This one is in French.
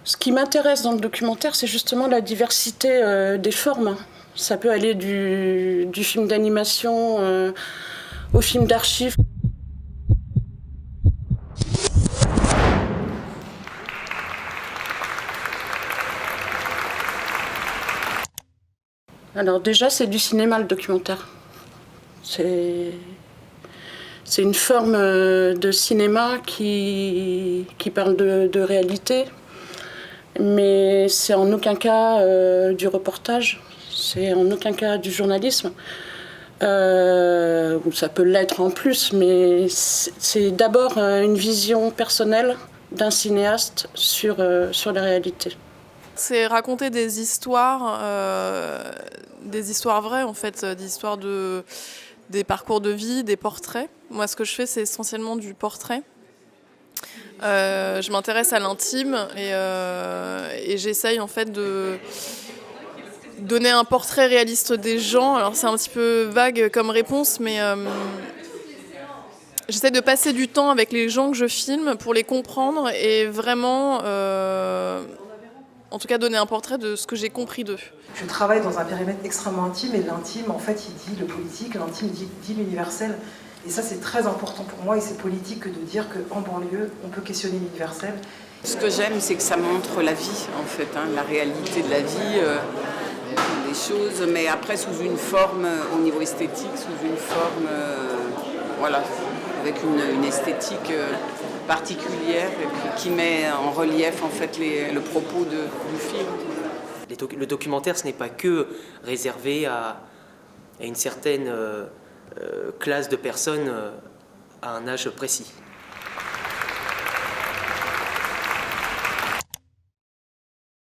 Ce qui m'intéresse dans le documentaire, c'est justement la diversité des formes. Ça peut aller du film d'animation au film d'archives. Alors déjà, c'est du cinéma, le documentaire. C'est une forme de cinéma qui parle de réalité, mais c'est en aucun cas du reportage, c'est en aucun cas du journalisme. Ou ça peut l'être en plus, mais c'est d'abord une vision personnelle d'un cinéaste sur les réalités. C'est raconter des histoires vraies en fait, des histoires des parcours de vie, des portraits. Moi, ce que je fais, c'est essentiellement du portrait. Je m'intéresse à l'intime et j'essaye en fait de donner un portrait réaliste des gens. Alors c'est un petit peu vague comme réponse, mais j'essaie de passer du temps avec les gens que je filme pour les comprendre et vraiment, en tout cas, donner un portrait de ce que j'ai compris d'eux. Je travaille dans un périmètre extrêmement intime et l'intime, en fait, il dit le politique, l'intime dit l'universel. Et ça, c'est très important pour moi et c'est politique que de dire qu'en banlieue, on peut questionner l'universel. Ce que j'aime, c'est que ça montre la vie, en fait, la réalité de la vie, des choses, mais après sous une forme, au niveau esthétique, sous une forme, voilà, avec une esthétique particulière qui met en relief, en fait, le propos du film. Le documentaire, ce n'est pas que réservé à une certaine classe de personnes à un âge précis.